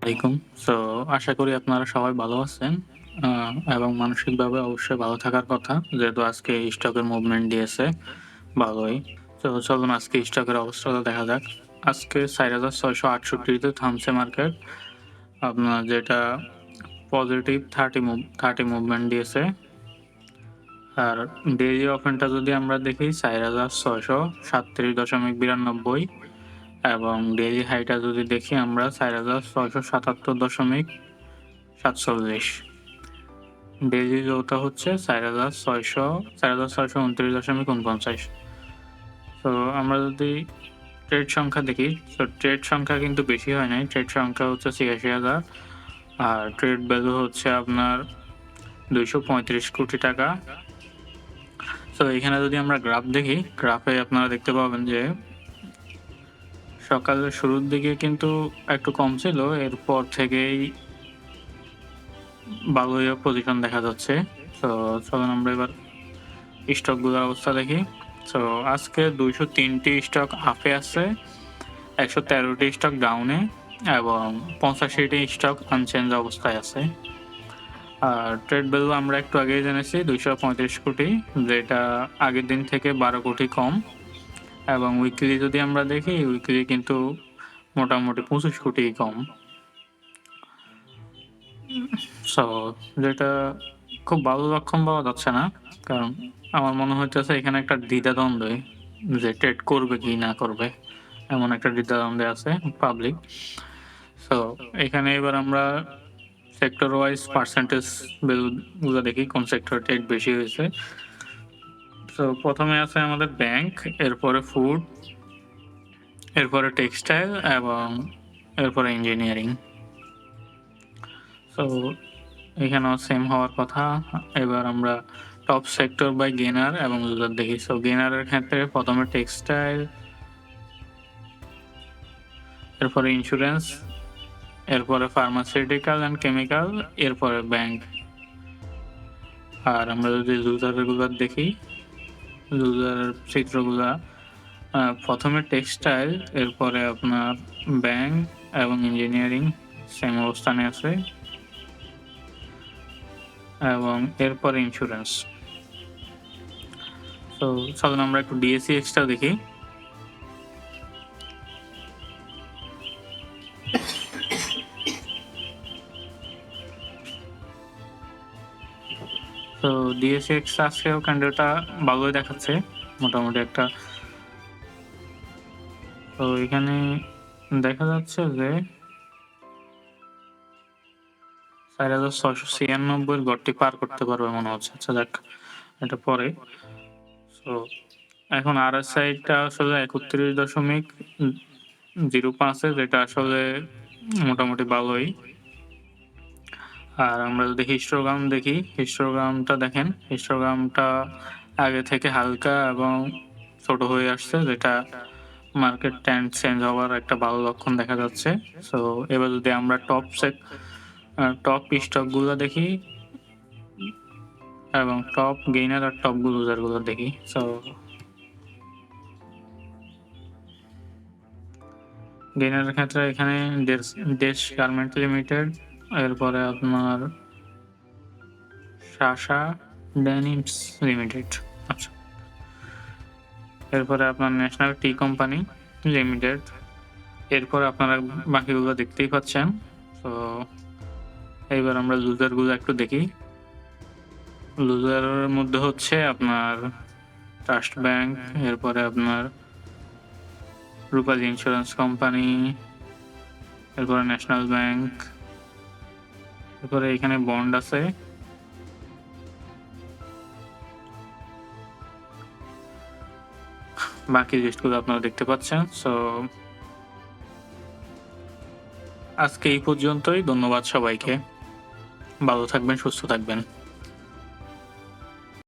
আলাইকুম। সো আশা করি আপনারা সবাই ভালো আছেন। আ এবং মানসিকভাবে অবশ্যই ভালো থাকার কথা। যেহেতু আজকে স্টকের মুভমেন্ট দিয়েছে ভালোই। তো চলুন আজকে স্টকের অবস্থাটা দেখা যাক। আজকে ৪৬৬৮ তে থামছে মার্কেট। আপনার যেটা পজিটিভ 30 মুভমেন্ট দিয়েছে। আর ডেইলি ওপেনটা যদি আমরা দেখি ৪৬৩৭.92 এবং ডেইলি হাইটা যদি দেখি আমরা ৪৬৭৭.৪৭। ডেইলি লোটা হচ্ছে ৪৬২৯.৪৯। তো আমরা যদি ট্রেড সংখ্যা দেখি, তো ট্রেড সংখ্যা কিন্তু বেশি হয় নাই। ট্রেড সংখ্যা হচ্ছে ৮৬,০০০ আর ট্রেড ভ্যালু হচ্ছে আপনার ৳২৩৫ কোটি। সো এখানে যদি আমরা গ্রাফ দেখি, গ্রাফে আপনারা দেখতে পাবেন যে সকালের শুরুর দিকে কিন্তু একটু কম ছিল। এরপর থেকেই ভালোই পজিশন দেখা যাচ্ছে। সো চলুন আমরা এবার স্টকগুলোর অবস্থা দেখি। সো আজকে ২০৩টি স্টক আপে আছে, ১১৩টি স্টক ডাউনে এবং ৮৫টি স্টক আনচেঞ্জ অবস্থায় আছে। আর ট্রেড ভ্যালু আমরা একটু আগেই জেনেছি ২৩৫ কোটি, যেটা আগের দিন থেকে ১২ কোটি কম। এবং উইকলি যদি আমরা দেখি, উইকলি কিন্তু মোটামুটি ২৫ কোটি কম। সো যেটা খুব ভালো লক্ষণ পাওয়া যাচ্ছে না। কারণ আমার মনে হইতেছে এখানে একটা দ্বিধাদ্বন্দ্বই যে ট্রেড করবে কি না করবে। এমন একটা দ্বিধাদ্বন্দ্বে আছে পাবলিক। সো এখানে এবার আমরা সেক্টর ওয়াইজ পার্সেন্টেজ ভ্যালুগুলো দেখি কোন সেক্টর ট্রেড বেশি হয়েছে। সো প্রথমে আছে আমাদের ব্যাংক, এরপরে ফুড, এরপরে টেক্সটাইল এবং এরপরে ইঞ্জিনিয়ারিং। সো এখানেও সেম হওয়ার কথা। এবার আমরা টপ সেক্টর বাই গেইনার এবং লুজার দেখি। সো গেইনারের ক্ষেত্রে প্রথমে টেক্সটাইল, এরপরে ইন্স্যুরেন্স, এরপরে ফার্মাসিউটিক্যাল অ্যান্ড কেমিক্যাল, এরপরে ব্যাংক। আর আমরা যদি লুজারগুলো দেখি, লুজারের চিত্রগুলা প্রথমে টেক্সটাইল, এরপরে আপনার ব্যাংক এবং ইঞ্জিনিয়ারিং সেম অবস্থানে আছে এবং এরপরে ইন্স্যুরেন্স। তো চলুন আমরা একটু ডিএসইএক্সটা দেখি। তো ডিএসইএক্স আজকেও ক্যান্ডেলটা ভালোই দেখাচ্ছে, মোটামুটি একটা। তো এখানে দেখা যাচ্ছে যে ৪৬৯৬ গড়টি পার করতে পারবে মনে হচ্ছে। আচ্ছা যাক, এটা পরে। সো এখন আরএসআইটা আসলে ৩১.০৫, যেটা আসলে মোটামুটি ভালোই। আর আমরা যদি হিস্টোগ্রাম দেখি, হিস্টোগ্রামটা দেখেন, হিস্টোগ্রামটা আগে থেকে হালকা এবং ছোট হয়ে আসছে, যেটা মার্কেট ট্রেন্ড চেঞ্জ হওয়ার একটা ভালো লক্ষণ দেখা যাচ্ছে। সো এবার যদি আমরা টপ স্টকগুলো দেখি এবং টপ গেইনার আর টপ লুজারগুলো দেখি। সো গেইনারের ক্ষেত্রে এখানে দেশ গার্মেন্ট লিমিটেড, এরপরে আপনার শাসা ডেনিমস লিমিটেড। আচ্ছা, এরপরে আপনার ন্যাশনাল টি কোম্পানি লিমিটেড, এরপরে আপনারা বাকিগুলো দেখতেই পাচ্ছেন। তো এইবার আমরা লুজারগুলো একটু দেখি। লুজারের মধ্যে হচ্ছে আপনার ট্রাস্ট ব্যাংক, এরপরে আপনার রূপালী ইন্স্যুরেন্স কোম্পানি, এরপরে ন্যাশনাল ব্যাংক, এরপরে এখানে বন্ড আছে, বাকি লিস্টগুলো আপনারা দেখতে পাচ্ছেন। সো আজকে এই পর্যন্তই। ধন্যবাদ সবাইকে। ভালো থাকবেন, সুস্থ থাকবেন।